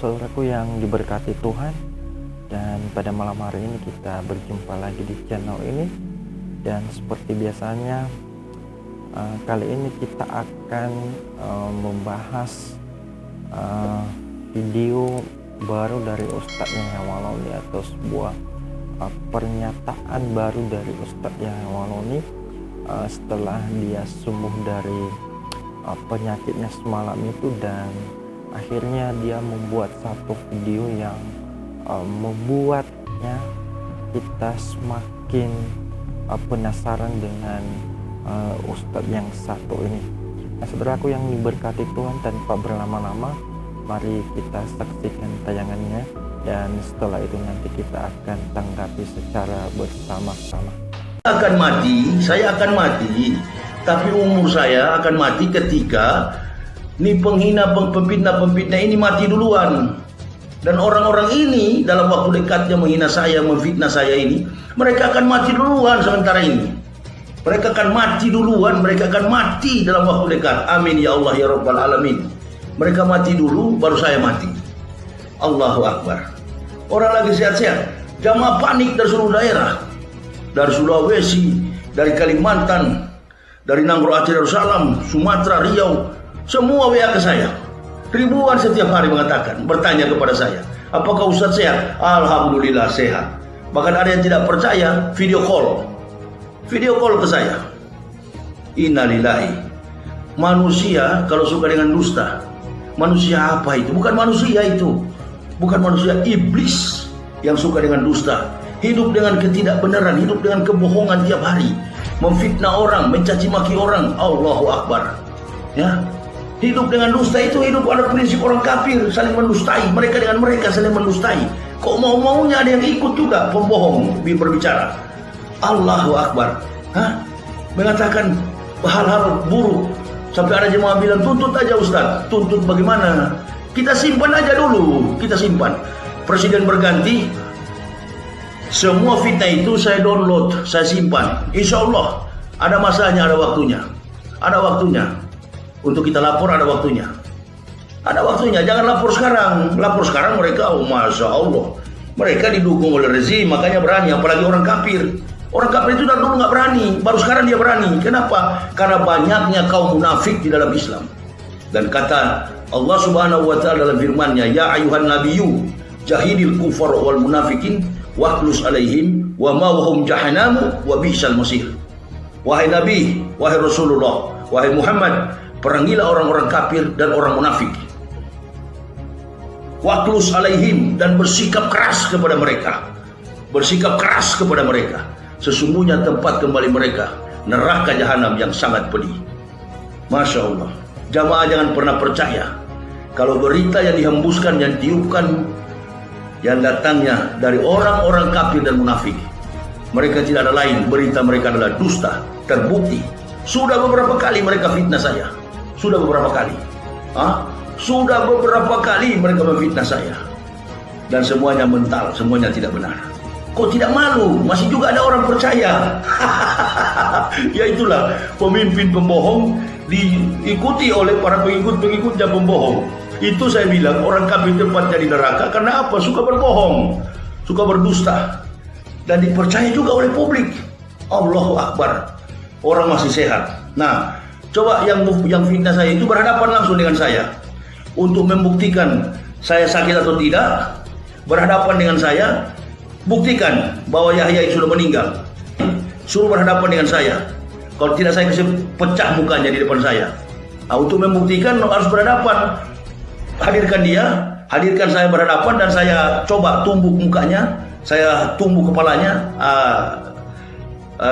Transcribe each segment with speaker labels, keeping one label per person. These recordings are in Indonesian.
Speaker 1: saudaraku yang diberkati Tuhan, dan pada malam hari ini kita berjumpa lagi di channel ini. Dan seperti biasanya kali ini kita akan membahas video baru dari Ustadz Yahya Waloni, atau sebuah pernyataan baru dari Ustadz Yahya Waloni setelah dia sembuh dari penyakitnya semalam itu, dan akhirnya dia membuat satu video yang membuatnya kita semakin penasaran dengan Ustadz yang satu ini. Nah, saudaraku yang diberkati Tuhan, tanpa berlama-lama mari kita saksikan tayangannya, dan setelah itu nanti kita akan tanggapi secara bersama-sama.
Speaker 2: Saya akan mati, tapi umur saya akan mati ketika penghina, pempitnah ini mati duluan. Dan orang-orang ini dalam waktu dekatnya menghina saya, memfitnah saya ini, mereka akan mati duluan sementara ini. Mereka akan mati duluan, mereka akan mati dalam waktu dekat. Amin ya Allah ya Rabbal Alamin. Mereka mati dulu, baru saya mati. Allahu Akbar. Orang lagi sehat-sehat, jamaah panik dari seluruh daerah. Dari Sulawesi, dari Kalimantan, dari Nangro Aceh Darussalam, Sumatera, Riau, semua WA ke saya. Ribuan setiap hari mengatakan, bertanya kepada saya, apakah Ustadz sehat? Alhamdulillah sehat. Bahkan ada yang tidak percaya, video call ke saya. Innalillahi. Manusia kalau suka dengan dusta, manusia apa itu? Bukan manusia itu, bukan manusia, iblis yang suka dengan dusta. Hidup dengan ketidakbenaran, hidup dengan kebohongan tiap hari, memfitnah orang, mencaci maki orang. Allahu Akbar. Ya, hidup dengan dusta itu hidup ada prinsip orang kafir, saling mendustai, mereka dengan mereka saling mendustai. Kok mau-maunya ada yang ikut juga pembohong berbicara. Allahu Akbar. Mengatakan hal-hal buruk, sampai ada jemaah bilang, tuntut aja Ustaz. Tuntut bagaimana? Kita simpan aja dulu, kita simpan. Presiden berganti, semua fitnah itu saya download, saya simpan. Insya Allah ada masanya, ada waktunya. Ada waktunya. Untuk kita lapor ada waktunya. Ada waktunya, jangan lapor sekarang. Lapor sekarang mereka, oh Masya Allah, mereka didukung oleh rezim, makanya berani. Apalagi orang kafir. Orang kafir itu dari dulu nggak berani, baru sekarang dia berani. Kenapa? Karena banyaknya kaum munafik di dalam Islam. Dan kata Allah Subhanahu wa Ta'ala dalam firman-Nya, ya ayuhan nabiyyu jahidil kufar wal munafikin waqlus alaihim wa ma wahum jahannamu wa bi'sal masir. Wahai Nabi, wahai Rasulullah, wahai Muhammad, perangilah orang-orang kafir dan orang munafik. Waqlus alaihim, dan bersikap keras kepada mereka. Bersikap keras kepada mereka. Sesungguhnya tempat kembali mereka neraka jahanam yang sangat pedih. Masya Allah. Jamaah jangan pernah percaya kalau berita yang dihembuskan, yang tiupkan, yang datangnya dari orang-orang kafir dan munafik. Mereka tidak ada lain, berita mereka adalah dusta, terbukti. Sudah beberapa kali mereka fitnah saya. Sudah beberapa kali. Sudah beberapa kali mereka memfitnah saya. Dan semuanya mental, semuanya tidak benar. Kok tidak malu? Masih juga ada orang percaya. Ya itulah, pemimpin pembohong diikuti oleh para pengikut-pengikutnya pembohong. Itu saya bilang orang kafir tempatnya di neraka. Karena apa? Suka berbohong, suka berdusta, dan dipercaya juga oleh publik. Allahu Akbar. Orang masih sehat. Nah, coba yang fitnah saya itu berhadapan langsung dengan saya untuk membuktikan saya sakit atau tidak. Berhadapan dengan saya, buktikan bahwa Yahya itu sudah meninggal. Suruh berhadapan dengan saya. Kalau tidak, saya bisa pecah mukanya di depan saya. Nah, untuk membuktikan harus berhadapan. Hadirkan dia, hadirkan saya berhadapan, dan saya coba tumbuk mukanya, saya tumbuk kepalanya.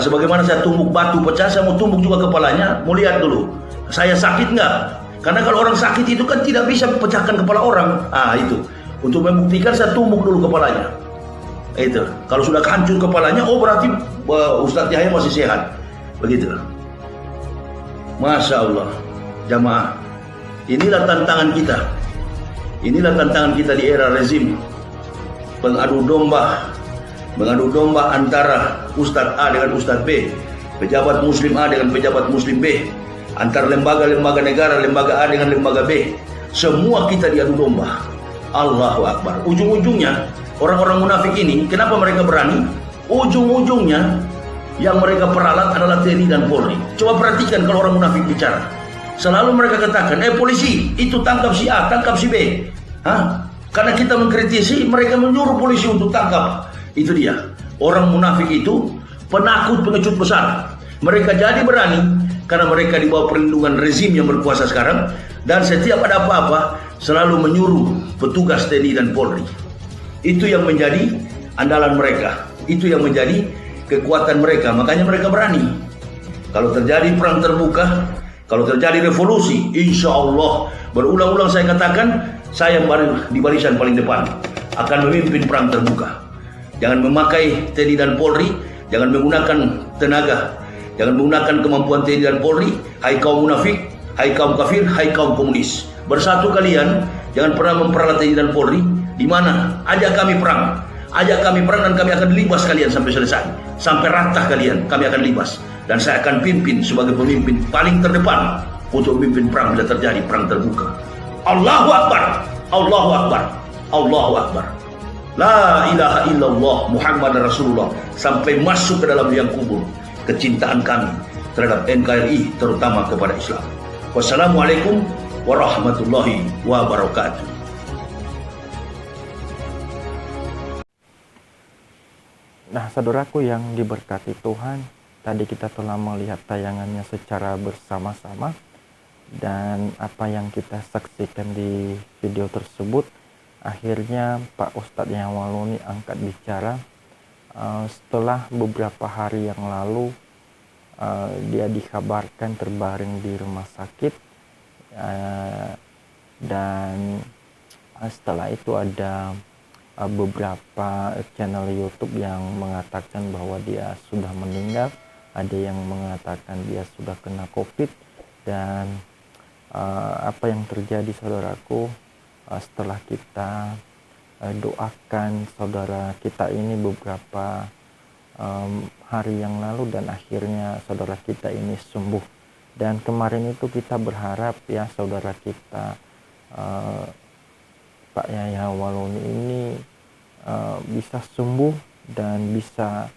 Speaker 2: Sebagaimana saya tumbuk batu pecah, saya mau tumbuk juga kepalanya. Mau lihat dulu, saya sakit nggak? Karena kalau orang sakit itu kan tidak bisa pecahkan kepala orang. Itu. Untuk membuktikan, saya tumbuk dulu kepalanya. Itu. Kalau sudah hancur kepalanya, oh berarti Ustadz Yahya masih sehat. Begitu. Masya Allah. Jamaah, inilah tantangan kita. Inilah tantangan kita di era rezim mengadu domba antara Ustadz A dengan Ustadz B, pejabat Muslim A dengan pejabat Muslim B, antar lembaga-lembaga negara, lembaga A dengan lembaga B. Semua kita diadu domba. Allahu Akbar. Ujung-ujungnya orang-orang munafik ini, kenapa mereka berani? Ujung-ujungnya yang mereka peralat adalah TNI dan Polri. Coba perhatikan kalau orang munafik bicara. Selalu mereka katakan, polisi, itu tangkap si A, tangkap si B. Hah? Karena kita mengkritisi, mereka menyuruh polisi untuk tangkap. Itu dia. Orang munafik itu penakut pengecut besar. Mereka jadi berani karena mereka di bawah perlindungan rezim yang berkuasa sekarang. Dan setiap ada apa-apa, selalu menyuruh petugas TNI dan Polri. Itu yang menjadi andalan mereka. Itu yang menjadi kekuatan mereka. Makanya mereka berani. Kalau terjadi perang terbuka, kalau terjadi revolusi, insya Allah, berulang-ulang saya katakan, saya di barisan paling depan akan memimpin perang terbuka. Jangan memakai TNI dan Polri, jangan menggunakan tenaga, jangan menggunakan kemampuan TNI dan Polri. Hai kaum munafik, hai kaum kafir, hai kaum komunis. Bersatu kalian, jangan pernah memperalat TNI dan Polri. Di mana? Ajak kami perang. Ajak kami perang dan kami akan libas kalian sampai selesai. Sampai rata kalian, kami akan libas. Dan saya akan pimpin sebagai pemimpin paling terdepan untuk memimpin perang bila terjadi perang terbuka. Allahu Akbar, Allahu Akbar, Allahu Akbar. La ilaha illallah Muhammad Rasulullah. Sampai masuk ke dalam liang kubur kecintaan kami terhadap NKRI, terutama kepada Islam. Wassalamualaikum warahmatullahi wabarakatuh.
Speaker 1: Nah, saudaraku yang diberkati Tuhan, tadi kita telah melihat tayangannya secara bersama-sama, dan apa yang kita saksikan di video tersebut, akhirnya Pak Ustadz Yahwaloni angkat bicara. Setelah beberapa hari yang lalu dia dikabarkan terbaring di rumah sakit, dan setelah itu ada beberapa channel YouTube yang mengatakan bahwa dia sudah meninggal, ada yang mengatakan dia sudah kena COVID. Dan apa yang terjadi, saudaraku, setelah kita doakan saudara kita ini beberapa hari yang lalu, dan akhirnya saudara kita ini sembuh. Dan kemarin itu kita berharap ya saudara kita Pak Yahwaloni ini bisa sembuh dan bisa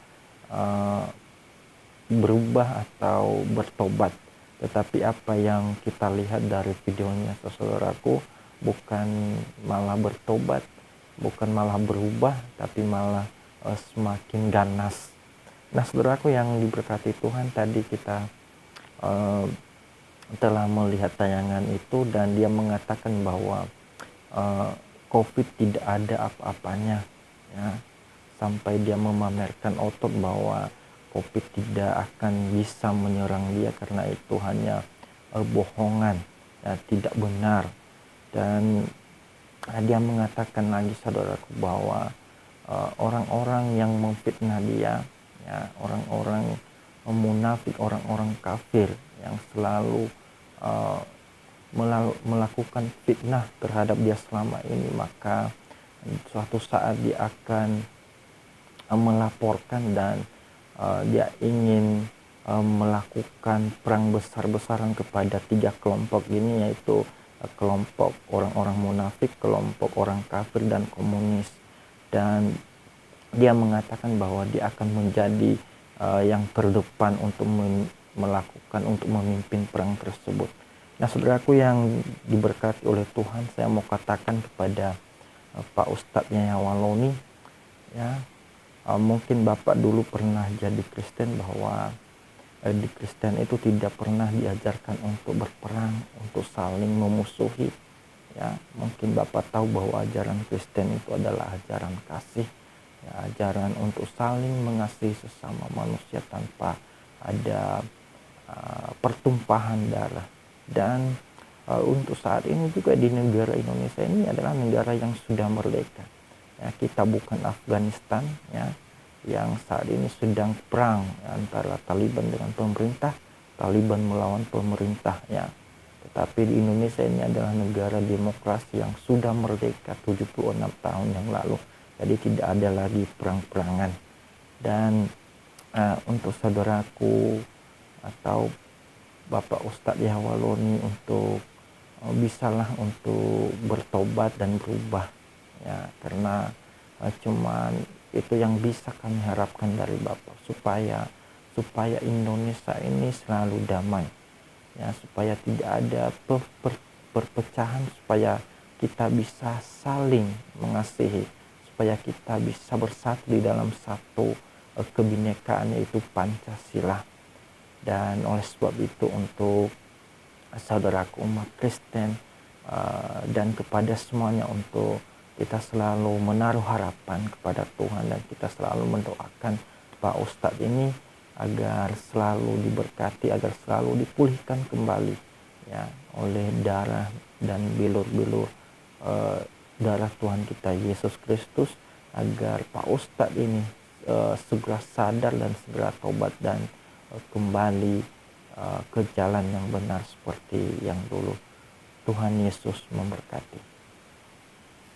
Speaker 1: berubah atau bertobat. Tetapi apa yang kita lihat dari videonya, saudaraku, bukan malah bertobat, bukan malah berubah, tapi malah semakin ganas. Nah, saudaraku yang diberkati Tuhan, tadi kita telah melihat tayangan itu, dan dia mengatakan bahwa COVID tidak ada apa-apanya, ya, sampai dia memamerkan otot bahwa COVID tidak akan bisa menyerang dia karena itu hanya bohongan, ya, tidak benar. Dan dia mengatakan lagi, saudaraku, bahwa orang-orang yang memfitnah dia, ya, orang-orang munafik, orang-orang kafir yang selalu melakukan fitnah terhadap dia selama ini, maka suatu saat dia akan melaporkan, dan dia ingin melakukan perang besar-besaran kepada 3 kelompok ini, yaitu kelompok orang-orang munafik, kelompok orang kafir, dan komunis. Dan dia mengatakan bahwa dia akan menjadi yang terdepan untuk untuk memimpin perang tersebut. Nah, saudaraku yang diberkati oleh Tuhan, saya mau katakan kepada Pak Ustadz Yahwaloni, ya, mungkin Bapak dulu pernah jadi Kristen, bahwa di Kristen itu tidak pernah diajarkan untuk berperang, untuk saling memusuhi. Ya, mungkin Bapak tahu bahwa ajaran Kristen itu adalah ajaran kasih, ya, ajaran untuk saling mengasihi sesama manusia tanpa ada pertumpahan darah. Dan untuk saat ini juga di negara Indonesia ini adalah negara yang sudah merdeka. Ya, kita bukan Afghanistan, ya, yang saat ini sedang perang antara Taliban dengan pemerintah, Taliban melawan pemerintah, ya. Tetapi di Indonesia ini adalah negara demokrasi yang sudah merdeka 76 tahun yang lalu. Jadi tidak ada lagi perang-perangan. Dan untuk saudaraku atau Bapak Ustadz Yahwaloni untuk bisalah untuk bertobat dan berubah, ya, karena cuman itu yang bisa kami harapkan dari Bapak, supaya Indonesia ini selalu damai, ya, supaya tidak ada perpecahan, supaya kita bisa saling mengasihi, supaya kita bisa bersatu di dalam satu kebinekaan, yaitu Pancasila. Dan oleh sebab itu, untuk saudaraku umat Kristen dan kepada semuanya, untuk kita selalu menaruh harapan kepada Tuhan, dan kita selalu mendoakan Pak Ustadz ini agar selalu diberkati, agar selalu dipulihkan kembali, ya, oleh darah dan bilur-bilur darah Tuhan kita Yesus Kristus, agar Pak Ustadz ini segera sadar dan segera tobat dan kembali ke jalan yang benar seperti yang dulu. Tuhan Yesus memberkati.